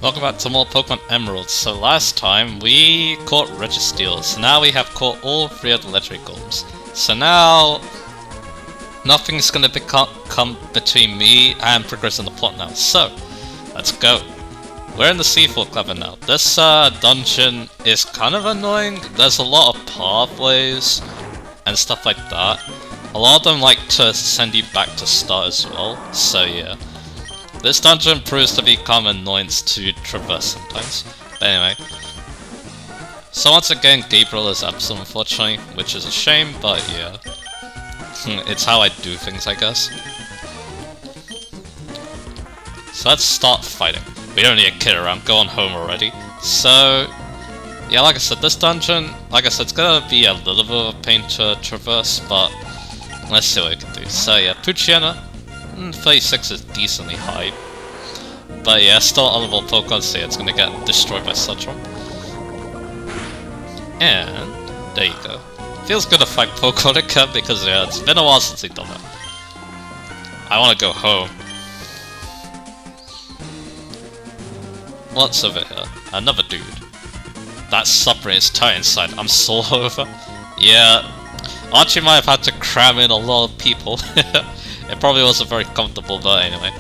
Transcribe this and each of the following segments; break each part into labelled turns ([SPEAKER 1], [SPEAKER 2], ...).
[SPEAKER 1] Welcome back to more Pokemon Emerald. So last time we caught Registeel, so now we have caught all 3 of the legendary golems. So now nothing's gonna come between me and progressing the plot now. So let's go. We're in the Seafloor Cavern now. This dungeon is kind of annoying. There's a lot of pathways and stuff like that. A lot of them like to send you back to start as well. So yeah. This dungeon proves to become an annoyance to traverse sometimes. But anyway. So once again, Gabriel is absent unfortunately, which is a shame, but yeah. It's how I do things, I guess. So let's start fighting. We don't need to kid around, go on home already. So, yeah, like I said, this dungeon, like I said, it's gonna be a little bit of a pain to traverse, but let's see what we can do. So yeah, Poochyena. 36 is decently high. But yeah, still honorable Pokemon, so yeah, it's gonna get destroyed by Sudrum. And there you go. Feels good to fight Pokemon again because yeah, it's been a while since we've done that. I wanna go home. What's over here? Another dude. That's suffering his tie inside. I'm so over. Yeah, Archie might have had to cram in a lot of people. It probably wasn't very comfortable, but anyway.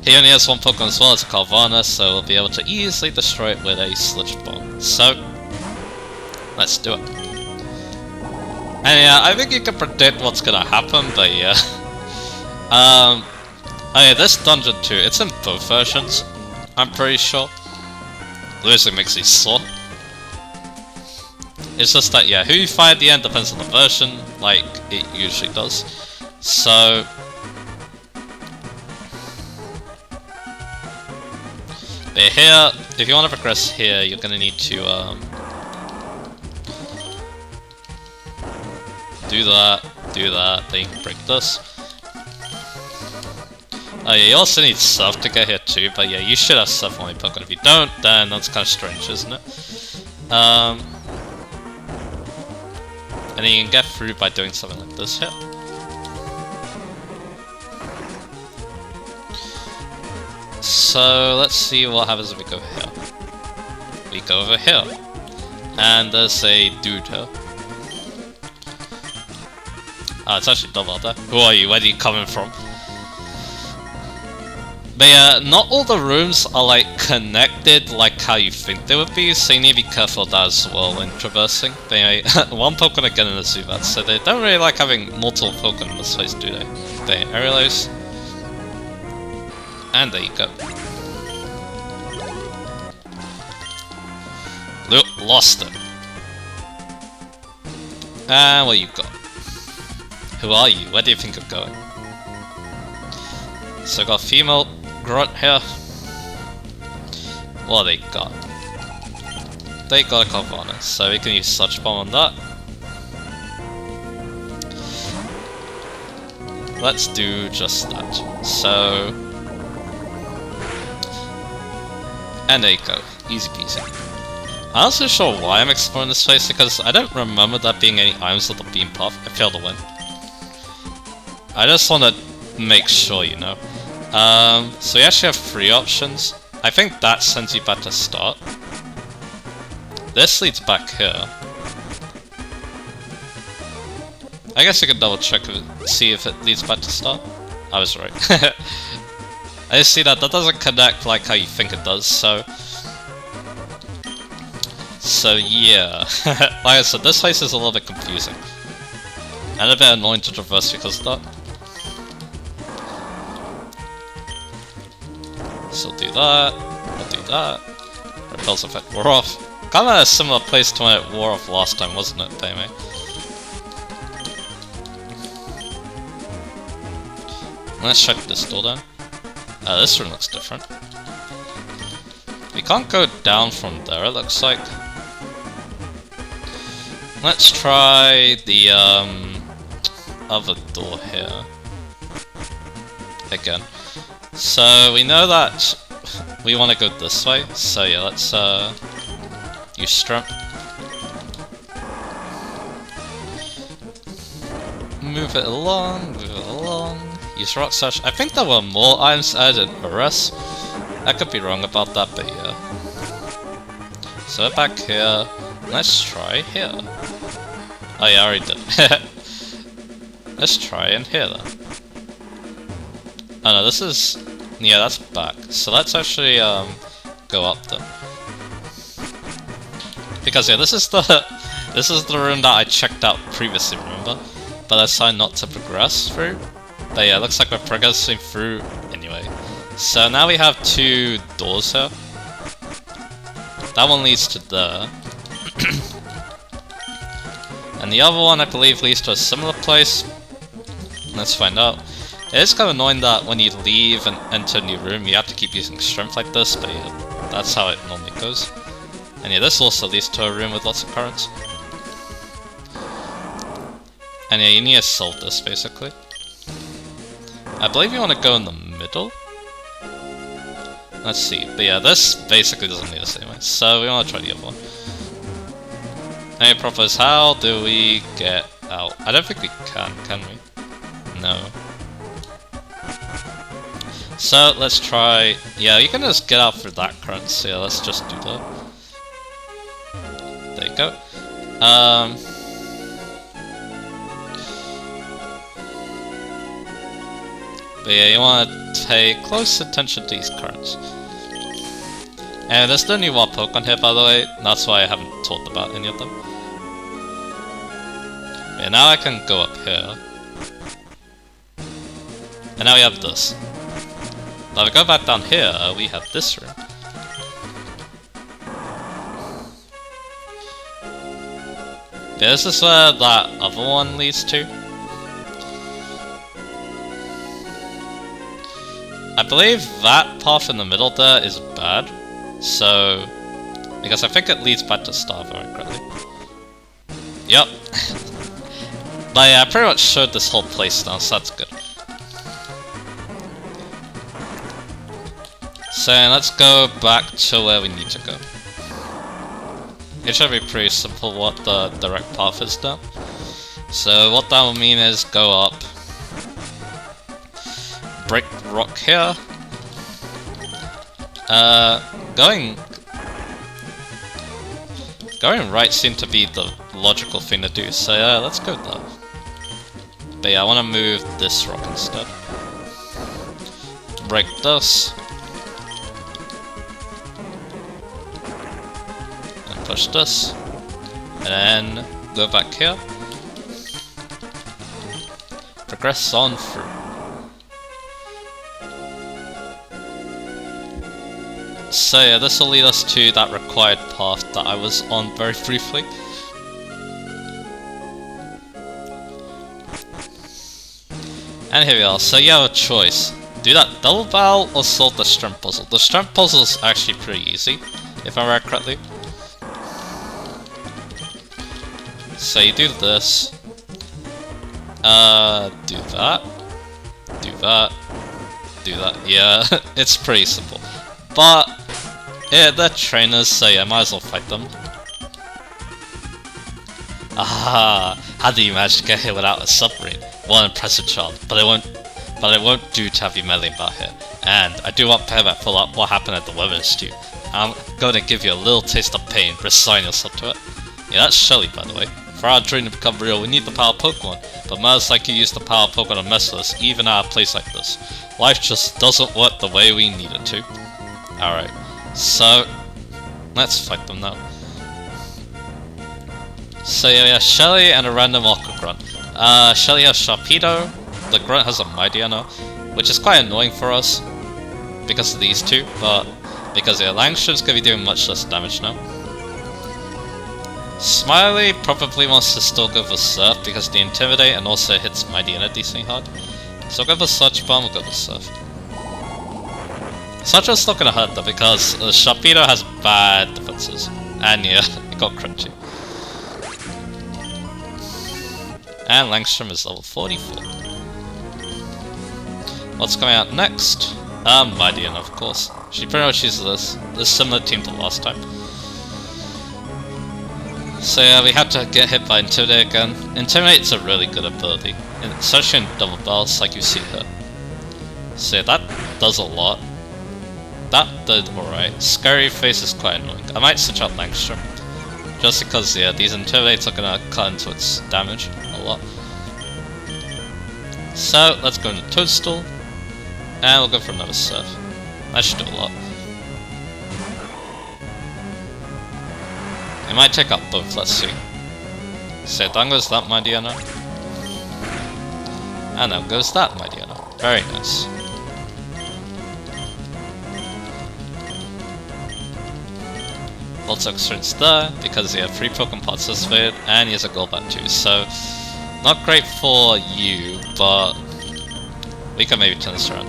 [SPEAKER 1] He only has one Pokemon as well as a Carvana, so we'll be able to easily destroy it with a Sludge Bomb. So, let's do it. And yeah, I think you can predict what's gonna happen, but yeah. Oh yeah, this dungeon too, it's in both versions, I'm pretty sure. Losing makes me sore. It's just that, yeah, who you fight at the end depends on the version, like it usually does. So, here, if you want to progress here, you're gonna need to do that, then you can break this. Oh yeah, you also need Surf to get here too, but yeah, you should have Surf on your Pokemon. If you don't, then that's kind of strange, isn't it? And then you can get through by doing something like this here. So let's see what happens if we go here. We go over here. And there's a dude here. Ah, it's actually double out there. Who are you? Where are you coming from? But yeah, not all the rooms are like connected like how you think they would be, so you need to be careful of that as well when traversing. But anyway, one Pokemon again in the Zubat, so they don't really like having multiple Pokemon in this place, do they? They Aerialos. And there you go. Lost it. And what you got? Who are you? Where do you think you're going? So I got a female grunt here. What they got? They got a Carvana, so we can use Sludge Bomb on that. Let's do just that. So, and there you go, easy peasy. I'm not so sure why I'm exploring this place because I don't remember there being any items on the beam path. I failed to win. I just want to make sure, you know. So we actually have 3 options. I think that sends you back to start. This leads back here. I guess you can double check see if it leads back to start. I was right. I just see that doesn't connect like how you think it does, so yeah. Like I said, this place is a little bit confusing. And a bit annoying to traverse because of that. So do that, we'll do that. Repels effect wore off. Kind of a similar place to when it wore off last time, wasn't it, Damie? Let's check this door then. This room looks different. We can't go down from there, it looks like. Let's try the other door here. Again. So we know that we want to go this way, so yeah, let's use Strength. Move it along, use Rock Slash. I think there were more items added in Arrest, I could be wrong about that, but yeah. So we're back here. Let's try here. Oh yeah, I already did. Let's try in here then. Oh no, this is... yeah, that's back. So let's actually go up then. Because yeah, this is the room that I checked out previously, remember? But I decided not to progress through. But yeah, it looks like we're progressing through anyway. So now we have 2 doors here. That one leads to there. And the other one, I believe, leads to a similar place. Let's find out. It is kind of annoying that when you leave and enter a new room, you have to keep using strength like this, but yeah, that's how it normally goes. And yeah, this also leads to a room with lots of currents. And yeah, you need to solve this, basically. I believe you want to go in the middle? Let's see, but yeah, this basically doesn't lead us anyway, so we want to try the other one. Any propose, how do we get out? I don't think we can we? No. So, let's try... yeah, you can just get out through that current, so yeah, let's just do that. There you go. But yeah, you want to pay close attention to these currents. And there's no new wild Pokemon here, by the way, that's why I haven't talked about any of them. Yeah, now I can go up here. And now we have this. Now if we go back down here, we have this room. Yeah, this is where that other one leads to. I believe that path in the middle there is bad. So, because I think it leads back to Starvo, correctly. Yep. But yeah, I pretty much showed this whole place now, so that's good. So let's go back to where we need to go. It should be pretty simple what the direct path is now. So what that will mean is go up, break rock here. Going right seemed to be the logical thing to do, so yeah, let's go there. But yeah, I want to move this rock instead. Break this. And push this. And then go back here. Progress on through. So yeah, this will lead us to that required path that I was on very briefly. And here we are, so you have a choice. Do that double barrel or solve the strength puzzle. The strength puzzle is actually pretty easy, if I remember correctly. So you do this. Do that. Do that. Do that. Yeah, it's pretty simple. But, yeah, they're trainers, so yeah, might as well fight them. Ah, how do you manage to get here without a submarine? What an impressive child, but it won't do to have you meddling about here. And I do want payback for what happened at the Weather Institute. I'm going to give you a little taste of pain, resign yourself to it. Yeah, that's Shelly, by the way. For our dream to become real, we need the power Pokemon, but matters like you use the power Pokemon to mess with us, even at a place like this. Life just doesn't work the way we need it to. Alright, so let's fight them now. So yeah, we have Shelly and a random Aqua Grunt. Shelly has Sharpedo, the Grunt has a Mightyena, which is quite annoying for us because of these two, but because yeah, Langstrom's gonna be doing much less damage now. Smiley probably wants to still go for Surf because the Intimidate and also hits Mightyena decently hard. So I'll go for Search Bomb, we'll go for Surf. Such still gonna hurt though because Sharpedo has bad defenses. And yeah, it got crunchy. And Langstrom is level 44. What's coming out next? Mightyena, of course. She pretty much uses this similar team to last time. So yeah, we have to get hit by Intimidate again. Intimidate's a really good ability, especially in double bells like you see here. So yeah, that does a lot. that did alright. Scary Face is quite annoying. I might switch out Langstrom. Just because, yeah, these Intimidates are gonna cut into its damage a lot. So, let's go into Toadstool. And we'll go for another Surf. That should do a lot. It might take out both, let's see. So down goes that Mightyena. And down goes that Mightyena. Very nice. Lots of experience there, because he had 3 Pokemon participated, and he has a Golbat too, so not great for you, but we can maybe turn this around.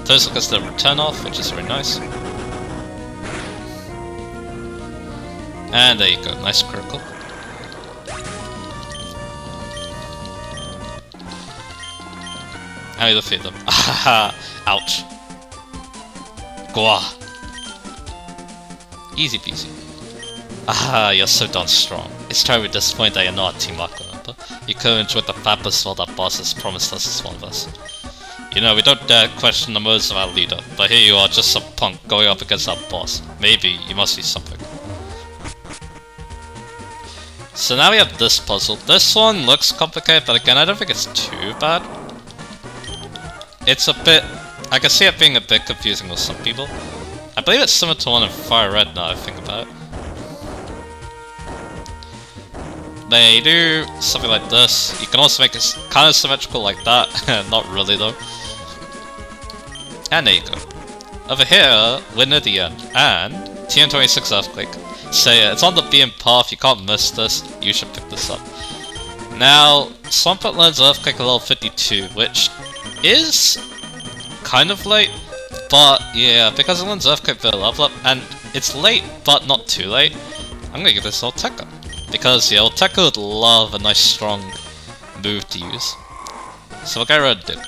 [SPEAKER 1] Toadstool gets the return off, which is very nice. And there you go, nice critical. And we defeat them. Ouch. Gwa. Easy peasy. You're so darn strong. It's terribly disappointing that you're not a Team Aqua member. You could have enjoyed the fabulous world that boss has promised us as one of us. You know, we don't dare question the motives of our leader, but here you are, just some punk going up against our boss. Maybe you must be something. So now we have this puzzle. This one looks complicated, but again, I don't think it's too bad. It's a bit... I can see it being a bit confusing with some people. I believe it's similar to one in Fire Red now I think about it. They do something like this. You can also make it kind of symmetrical like that. Not really though. And there you go. Over here, we're near the end. And TM26 Earthquake. So yeah, it's on the beam path, you can't miss this. You should pick this up. Now, Swampert learns Earthquake at level 52, which is kind of late. But yeah, because it learns Earthquake for a level up, and it's late, but not too late, I'm gonna give this Olteka. Because yeah, Olteka would love a nice strong move to use. So we'll get rid of Dig.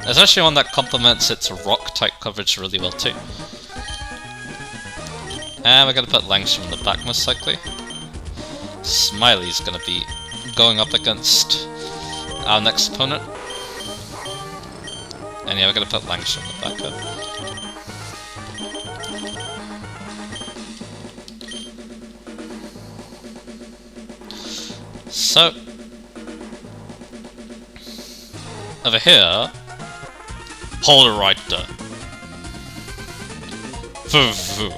[SPEAKER 1] There's actually one that complements its rock type coverage really well too. And we're gonna put Langstrom in the back most likely. Smiley's gonna be going up against our next opponent. And yeah, we're gonna put Langstrom in the back up. So, over here, hold it right there.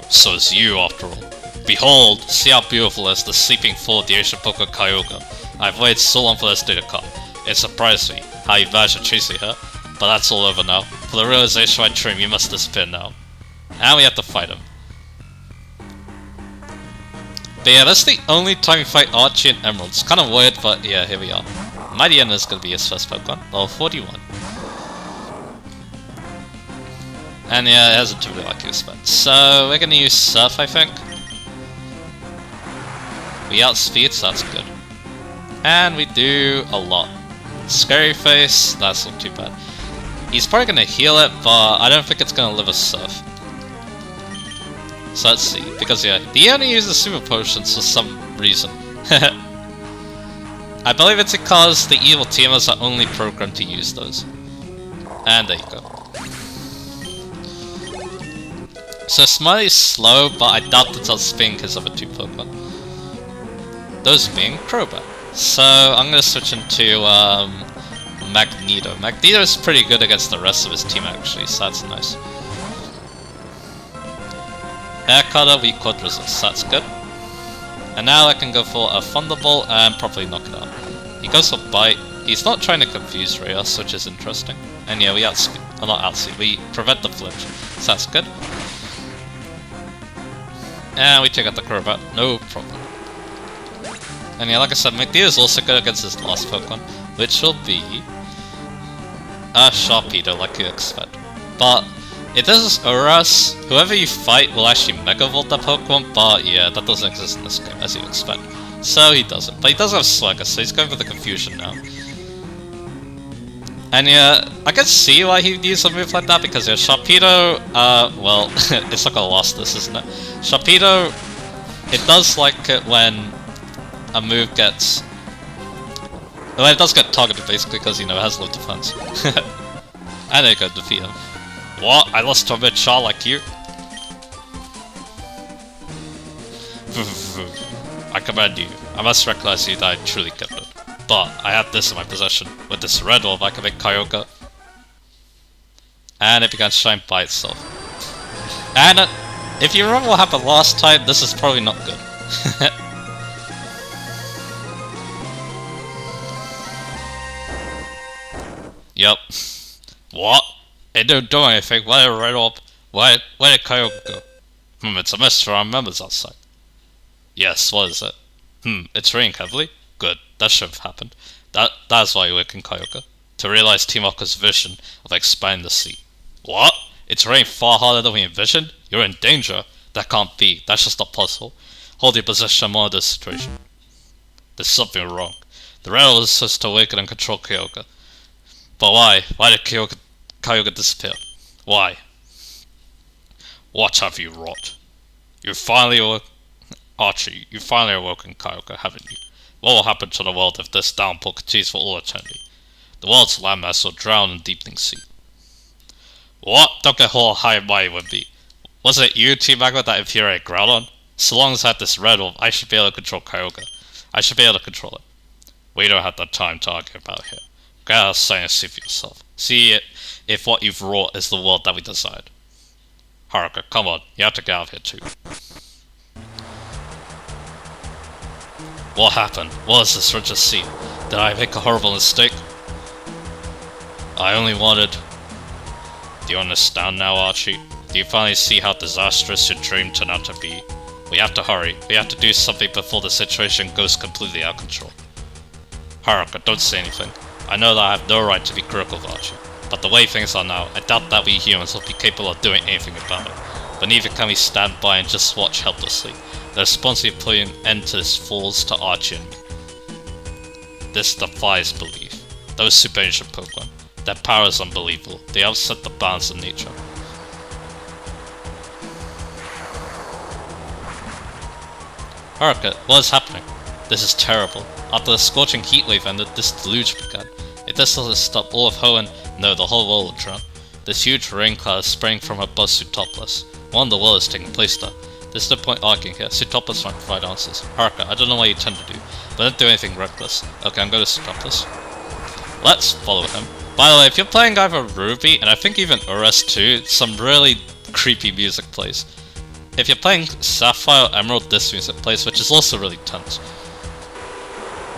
[SPEAKER 1] So it's you after all. Behold, see how beautiful is the sleeping full of the ancient Poké Kyogre. I've waited so long for this day to come. It surprised me how you managed to chase her, but that's all over now. For the realization I dream, you must disappear now. And we have to fight him. But yeah, that's the only time we fight Archie and Emerald. It's kind of weird, but yeah, here we are. Mightyena is going to be his first Pokemon, level 41. And yeah, it hasn't too really like you expect. So we're going to use Surf, I think. We outspeed, so that's good. And we do a lot. Scary Face, that's not too bad. He's probably going to heal it, but I don't think it's going to live a Surf. So let's see, because yeah, he only uses Super Potions for some reason. I believe it's because the evil teamers are only programmed to use those. And there you go. So Smiley's slow, but I doubt it's outspeeding his other 2 Pokemon. Those being Crobat. So I'm gonna switch into Magneto. Magneto is pretty good against the rest of his team actually, so that's nice. Air Cutter, weak quad resist, that's good. And now I can go for a Thunderbolt and probably knock it out. He goes for Bite. He's not trying to confuse Rios, which is interesting. And yeah, we outspeed. Well, not outspeed, we prevent the flinch, so that's good. And we take out the Crobat, no problem. And yeah, like I said, Magneto is also good against his last Pokemon, which will be a Sharpedo, like you expect. But it does Uras. Whoever you fight will actually Mega Volt that Pokemon, but yeah, that doesn't exist in this game, as you expect. So he doesn't. But he does have Swagger, so he's going for the confusion now. And yeah, I can see why he'd use a move like that, because yeah, Sharpedo, well, it's like a lost this, isn't it? Sharpedo, it does like it when a move gets... Well, it does get targeted basically, because, you know, it has low defense. And there you go, defeat him. What? I lost to a mid-shot like you? I command you. I must recognize you that I truly gifted. But I have this in my possession. With this red orb, I can make Kyogre. And it began to shine by itself. And if you remember what happened last time, this is probably not good. Yep. What? It didn't do anything. Why did it red orb? Where did Kyogre go? It's a mystery. Our members outside. Yes, what is it? It's raining heavily? Good, that should have happened. That's why you work in Kyogre. To realize Team Aqua's vision of expanding the sea. What? It's raining far harder than we envisioned? You're in danger? That can't be, that's just not possible. Hold your position and monitor the situation. There's something wrong. The rail is supposed to awaken and control Kyogre. But why? Why did Kyogre disappear? Why? What have you wrought? You finally awoke... Archie, you finally awoken Kyogre, haven't you? What will happen to the world if this downpour continues for all eternity? The world's landmass will drown in deepening sea. What? Don't get all high and mighty with me. Wasn't it you, Team Magma, that infuriated Groudon? So long as I have this red orb, I should be able to control Kyogre. I should be able to control it. We don't have the time to argue about here. Get out of sight and see for yourself. See if what you've wrought is the world that we desired. Haruka, come on, you have to get out of here too. What happened? What is this Richard see? Did I make a horrible mistake? I only wanted... Do you understand now, Archie? Do you finally see how disastrous your dream turned out to be? We have to hurry. We have to do something before the situation goes completely out of control. Haruka, don't say anything. I know that I have no right to be critical of Archie, but the way things are now, I doubt that we humans will be capable of doing anything about it. But neither can we stand by and just watch helplessly. The responsibility of putting an end to this falls to Archie and me. This defies belief. Those super ancient Pokemon, their power is unbelievable. They upset the balance of nature. Haruka, what is happening? This is terrible. After the scorching heatwave ended, this deluge began. If this doesn't stop all of Hoenn, no, the whole world will drown. This huge rain cloud is spraying from above Sootopolis. One of the world is taking place there. There's no point arguing here. Sootopolis might provide answers. Haruka, I don't know what you tend to do, but don't do anything reckless. Okay, I'm going to Sootopolis. Let's follow him. By the way, if you're playing either Ruby, and I think even Ures too, some really creepy music plays. If you're playing Sapphire or Emerald, this music plays, which is also really tense.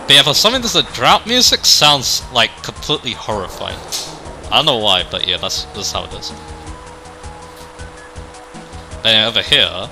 [SPEAKER 1] But yeah, for something that's a drought music, sounds like completely horrifying. I don't know why, but yeah, that's how it is. But anyway, over here...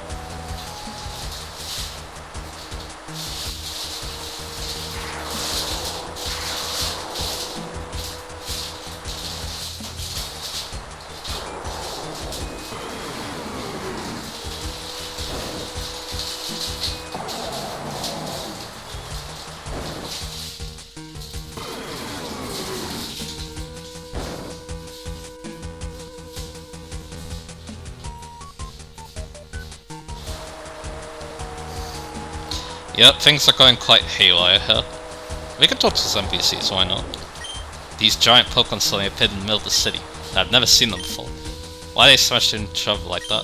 [SPEAKER 1] Yep, things are going quite haywire here. We can talk to some NPCs, why not? These giant Pokemon suddenly appeared in the middle of the city, and I've never seen them before. Why are they smashed into each other like that?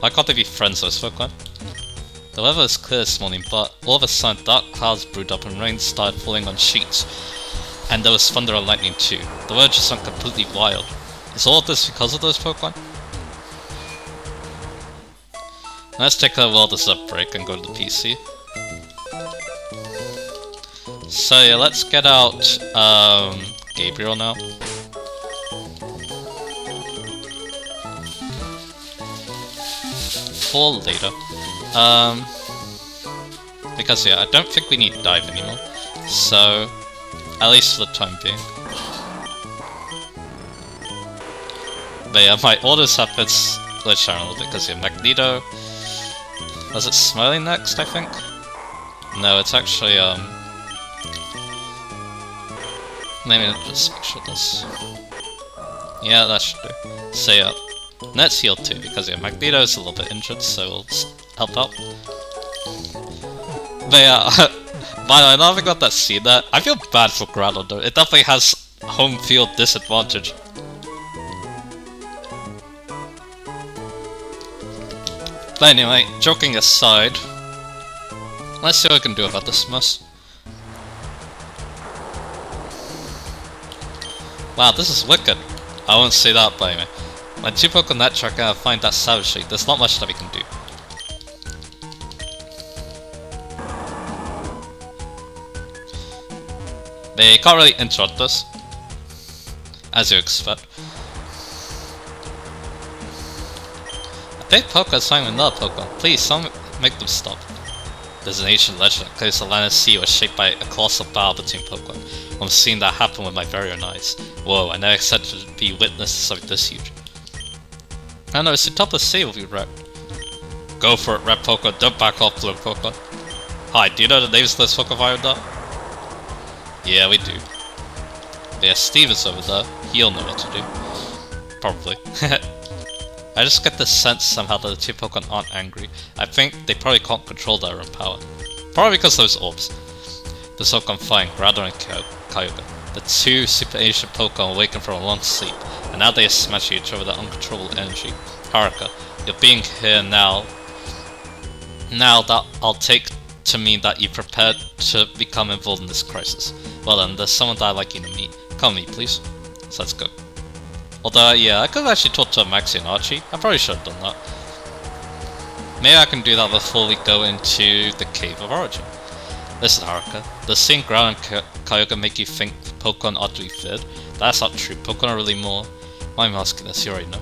[SPEAKER 1] Why can't they be friends, those Pokemon? The weather was clear this morning, but all of a sudden dark clouds brewed up and rain started falling on sheets. And there was thunder and lightning too. The weather just went completely wild. Is all of this because of those Pokemon? Let's take a well-deserved break and go to the PC. So yeah, let's get out Gabriel now. For later. Because yeah, I don't think we need Dive anymore. So, at least for the time being. But yeah, my orders have been glitched out a little bit because yeah, Magneto... Was it Smiling next, I think? No, it's actually let me just make sure this... Yeah, that should do. So yeah, let's heal too, because yeah, Magneto's a little bit injured, so we'll help out. But yeah, by the way, now I've got that scene there, I feel bad for Groudon though. It definitely has home field disadvantage. But anyway, joking aside, let's see what we can do about this mess. Wow, this is wicked. I won't say that, but anyway. When 2 Pokemon that are gonna find that Savage Shade, there's not much that we can do. They can't really interrupt us, as you expect. A big Pokemon is fighting another Pokemon. Please, someone make them stop. There's an ancient legend that claims the land and sea was shaped by a colossal battle between Pokemon. I'm seeing that happen with my very own eyes. Whoa, I never expected to be witness to something this huge. I know, it's the top of the sea will be wrecked. Go for it, Red Pokemon, don't back off, Blue Pokemon. Hi, do you know the names of this Pokemon Fire? Yeah, we do. But yeah, Steve is over there. He'll know what to do. Probably. I just get the sense somehow that the 2 Pokemon aren't angry. I think they probably can't control their own power. Probably because of those orbs. The Pokemon fighting Growlithe and Kyogre. The 2 super ancient Pokemon awakened from a long sleep, and now they are smashing each other with their uncontrollable energy. Haruka, your being here now that I'll take to mean that you prepared to become involved in this crisis. Well then, there's someone that I'd like you to meet. Come with me, please. So let's go. Although, yeah, I could have actually talked to Maxie and Archie. I probably should have done that. Maybe I can do that before we go into the Cave of Origin. Listen, Haruka, does seeing Ground and Kyogre make you think Pokemon ought to be feared? That's not true. Pokemon are really more... Why am I asking this? You already know.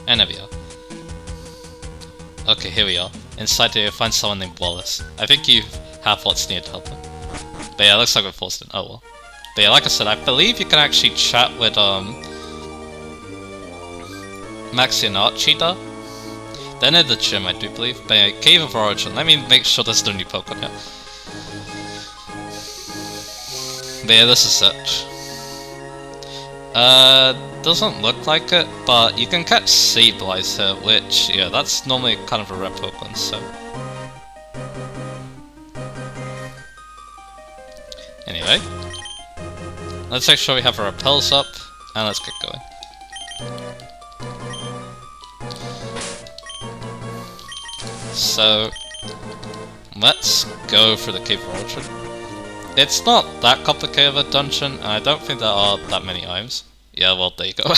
[SPEAKER 1] And there we are. Okay, here we are. Inside here you'll find someone named Wallace. I think you have what's needed to help him. But yeah, it looks like we're forced in. Oh well. But yeah, like I said, I believe you can actually chat with Maxie and Archie there. They're near the gym, I do believe. But yeah, Cave of Origin. Let me make sure there's no new Pokemon here. But yeah, this is it. Doesn't look like it, but you can catch Sableye here, which, yeah, that's normally kind of a rare Pokemon, so... Anyway, let's make sure we have our repels up, and let's get going. So, let's go for the Cave of Origin. It's not that complicated of a dungeon, and I don't think there are that many items. Yeah, well, there you go.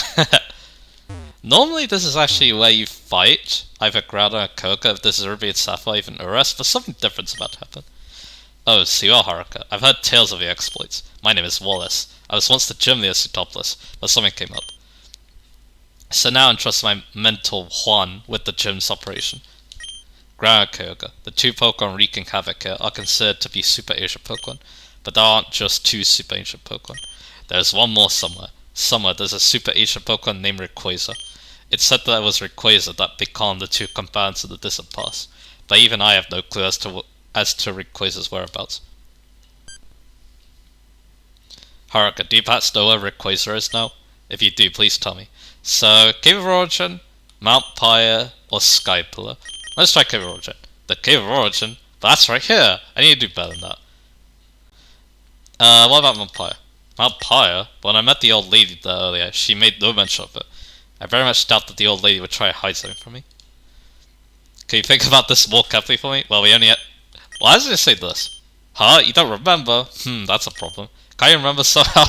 [SPEAKER 1] Normally this is actually where you fight either Growlithe or Kyogre if this is Ruby and Sapphire, even Urus, but something different's about to happen. Oh, so you are Haruka. I've heard tales of your exploits. My name is Wallace. I was once the gym leader Topless, but something came up. So now I entrust my mentor Juan with the gym's operation. Growlithe and Kyogre, the 2 Pokemon wreaking havoc here, are considered to be super ancient Pokemon. But there aren't just 2 super ancient Pokemon. There's one more somewhere. Somewhere there's a super ancient Pokemon named Rayquaza. It's said that it was Rayquaza that became the 2 compounds of the distant past. But even I have no clue as to Rayquaza's whereabouts. Haruka, do you perhaps know where Rayquaza is now? If you do, please tell me. So, Cave of Origin, Mount Pyre, or Sky Pillar? Let's try Cave of Origin. The Cave of Origin? That's right here! I need to do better than that. What about Mount Pyre? Mount Pyre? When I met the old lady there earlier, she made no mention of it. I very much doubt that the old lady would try to hide something from me. Can you think about this more carefully for me? Well, we only had... Why does it say this? Huh? You don't remember? That's a problem. Can't you remember somehow?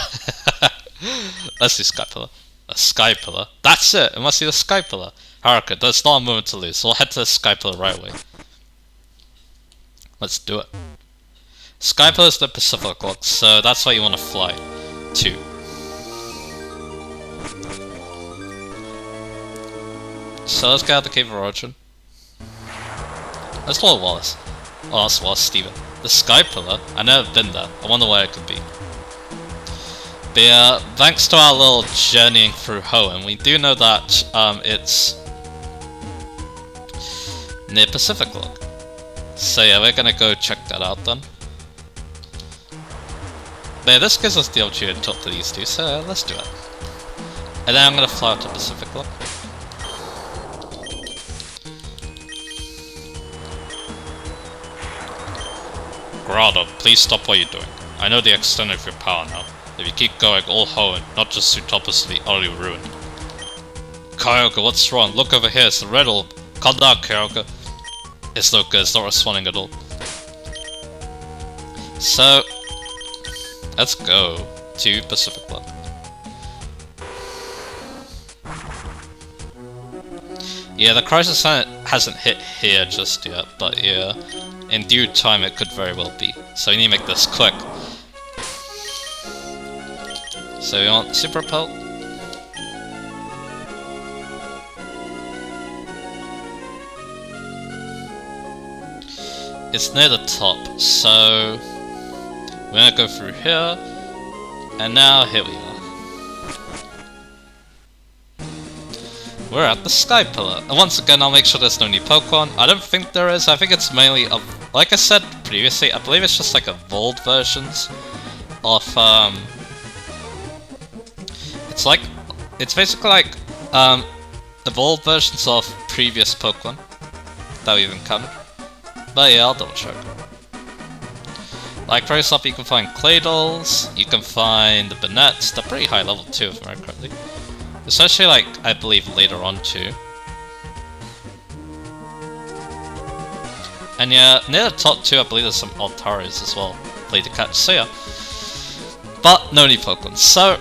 [SPEAKER 1] Let's do Sky Pillar. A Sky Pillar? That's it! It must be the Sky Pillar. Haruka, there's not a moment to lose, so we'll head to the Sky Pillar right away. Let's do it. Sky Pillar is the Pacific Lock, so that's why you want to fly to. So let's get out the Cave of Origin. Let's call it Wallace. Oh, that's Wallace Steven. The Sky Pillar? I've never been there. I wonder where it could be. But yeah, thanks to our little journeying through Hoenn, we do know that it's near Pacific Lock. So yeah, we're gonna go check that out then. But yeah, this gives us the opportunity to talk to these two, so let's do it. And then I'm gonna fly out to Pacific Lock. Grotto, please stop what you're doing. I know the extent of your power now. If you keep going, all Hoenn, not just Zootopus, will be utterly ruined. Kyoga, what's wrong? Look over here, it's the red orb. Calm down, Kyoga. It's no good, it's not responding at all. So, let's go to Pacific Blood. Yeah, the crisis hasn't hit here just yet, but yeah, in due time it could very well be. So we need to make this quick. So we want Super Pelt. It's near the top, so we're gonna go through here, and now here we are. We're at the Sky Pillar, and once again I'll make sure there's no new Pokemon. I don't think there is, I think it's mainly, like I said previously, I believe it's just like evolved versions of, it's basically like, evolved versions of previous Pokemon that we've encountered. But yeah, I'll double check. Like for example, you can find Claydolls, you can find the Bannettes, they're pretty high level too if I remember correctly. Especially like, I believe later on too. And yeah, near the top too, I believe there's some Altaris as well, play to catch, so yeah. But no new Pokemon, so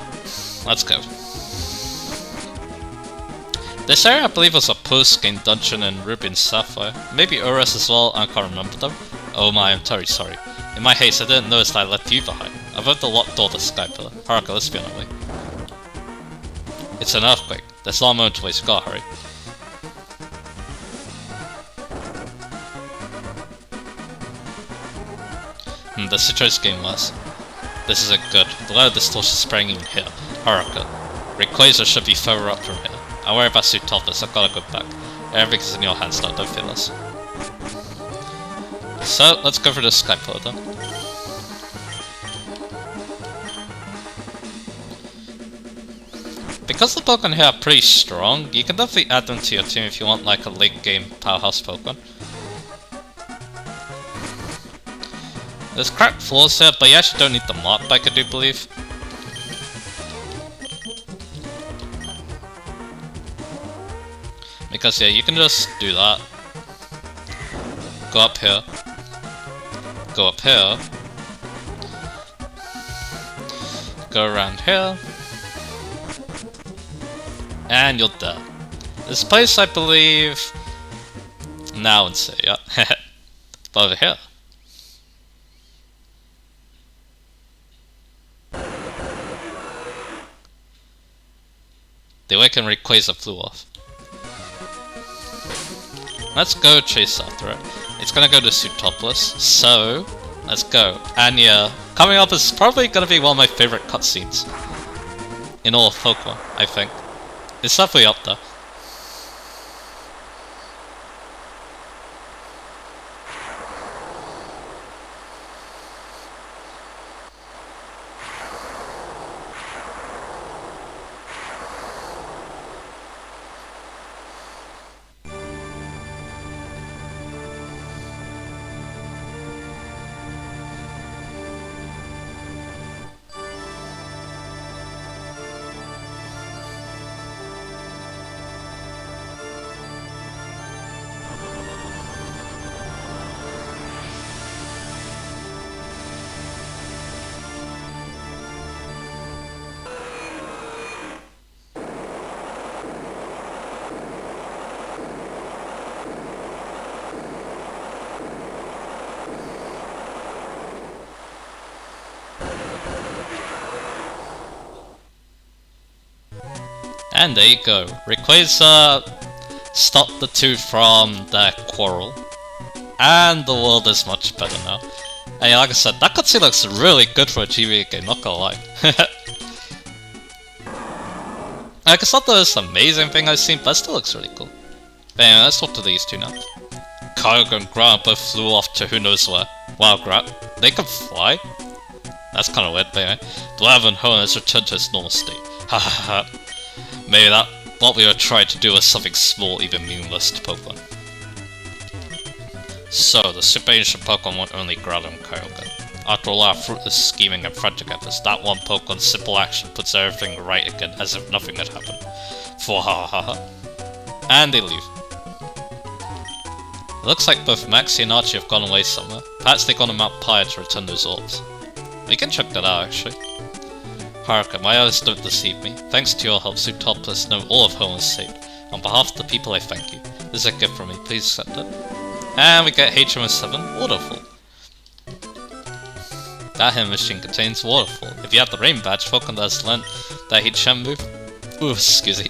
[SPEAKER 1] let's go. This area I believe was a post-game dungeon in Ruby and Sapphire. Maybe Urus as well, I can't remember them. Oh my, I'm very sorry. In my haste, I didn't notice that I left you behind. I've opened the locked door to the Sky Pillar. Haruka, let's be on our way. It's an earthquake. There's not a moment to waste, gotta hurry. The situation getting worse. This isn't good. The level of distortion is spreading even here. Haruka. Rayquaza should be further up from here. I worry about Zootopus, I've gotta go back. Everything's in your hands now, don't feel us. So, let's go for the Sky Pillar then. Because the Pokemon here are pretty strong, you can definitely add them to your team if you want like a late game powerhouse Pokemon. There's cracked floors here, but you actually don't need the mop back, I do believe. Because yeah, you can just do that. Go up here. Go up here. Go around here. And you're there. This place, I believe... Now and say, yeah. But over here. The awakened Rayquaza flew off. Let's go chase after it. It's gonna go to Zootopus, so let's go. And yeah, coming up is probably gonna be one of my favorite cutscenes in all of Pokemon, I think. It's definitely up there. And there you go. Rayquaza stopped the two from their quarrel. And the world is much better now. And like I said, that cutscene looks really good for a GBA game, not gonna lie. Like, it's not the most amazing thing I've seen, but it still looks really cool. But anyway, let's talk to these two now. Kyogre and Grant both flew off to who knows where. Wow, Grant, they can fly? That's kinda weird, but anyway. The lab and Hoenn has returned to its normal state. Ha ha ha. Maybe that what we were trying to do was something small, even meaningless to Pokemon. So, the super ancient Pokemon won't only growl and Kyogre. After all our fruitless scheming and frantic efforts, that one Pokemon's simple action puts everything right again, as if nothing had happened. Fwahahaha. And they leave. It looks like both Maxie and Archie have gone away somewhere. Perhaps they've gone to Mount Pyre to return those orbs. We can check that out, actually. Haruka, my eyes don't deceive me. Thanks to your help, Zootopus know all of home is saved. On behalf of the people, I thank you. This is a gift from me, please accept it. And we get HM7 Waterfall. That hidden machine contains Waterfall. If you have the Rain Badge, Pokemon that has learned that HM move... Ooh, excuse me.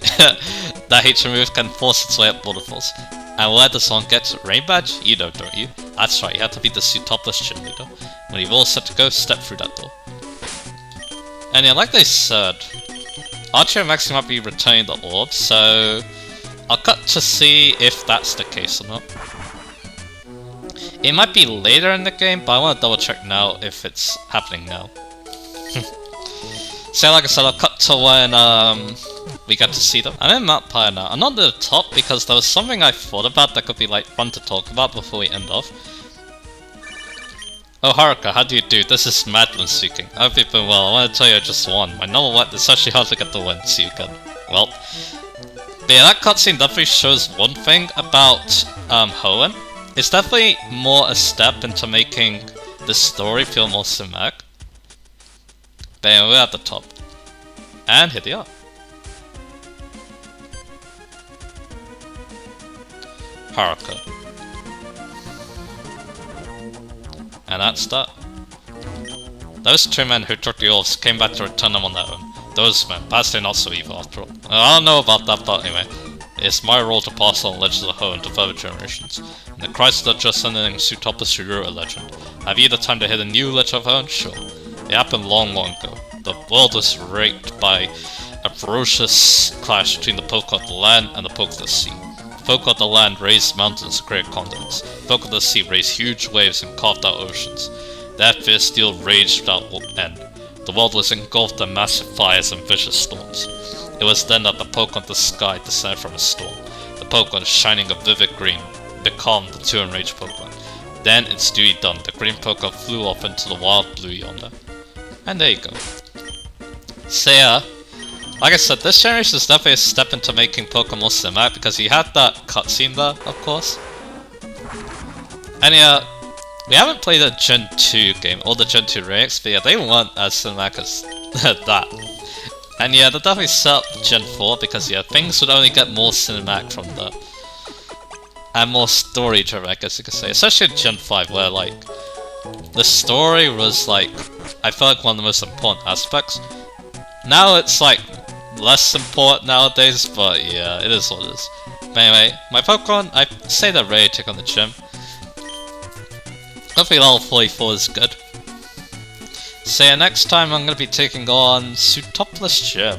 [SPEAKER 1] That HM move can force its way up waterfalls. And where does one get Rain Badge? You know, don't you? That's right, you have to be the Zootopus gym leader. When you've all set to go, step through that door. And yeah, like they said, Archie and Maxie might be returning the orb, so I'll cut to see if that's the case or not. It might be later in the game, but I want to double check now if it's happening now. So like I said, I'll cut to when we get to see them. I'm in Mount Pyre now. I'm not at the top because there was something I thought about that could be like fun to talk about before we end off. Oh Haruka, how do you do? This is Madeline speaking. I hope you've been well. I want to tell you I just won. My number one, it's actually hard to get the win, so you can... Well... But yeah, that cutscene definitely shows one thing about Hoenn. It's definitely more a step into making the story feel more cinematic. But anyway, we're at the top. And here they are. Haruka. And that's that. Those two men who took the orbs came back to return them on their own. Those men, perhaps they're not so evil after all. I don't know about that, but anyway. It's my role to pass on legends of Hoenn to further generations. In the crisis that just ended in Zootopus, you wrote a legend. Have you the time to hear the new legend of Hoenn? Sure. It happened long, long ago. The world was raped by a ferocious clash between the Pokemon of the land and the Pokemon of the sea. The Pokemon of the land raised mountains and created continents. The Pokemon of the sea raised huge waves and carved out oceans. That fierce steel raged without end. The world was engulfed in massive fires and vicious storms. It was then that the Pokemon of the sky descended from a storm. The Pokemon, shining a vivid green, becalmed the two enraged Pokemon. Then, its duty done, the green Pokemon flew off into the wild blue yonder. And there you go. So yeah, like I said, this generation is definitely a step into making Pokemon more cinematic because you had that cutscene there, of course. And yeah, we haven't played a Gen 2 game, or the Gen 2 remakes, but yeah, they weren't as cinematic as that. And yeah, they'll definitely set up Gen 4 because yeah, things would only get more cinematic from there. And more story driven, I guess you could say. Especially in Gen 5 where like, the story was like, I feel like one of the most important aspects. Now it's like, less important nowadays, but yeah, it is what it is. But anyway, my Pokemon, I say they're ready to take on the gym. Hopefully level 44 is good. So yeah, next time I'm going to be taking on Zootopus Gym.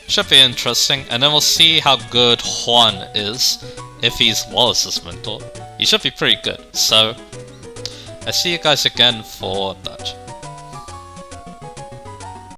[SPEAKER 1] Should be interesting, and then we'll see how good Juan is, if he's Wallace's mentor. He should be pretty good, so I see you guys again for that.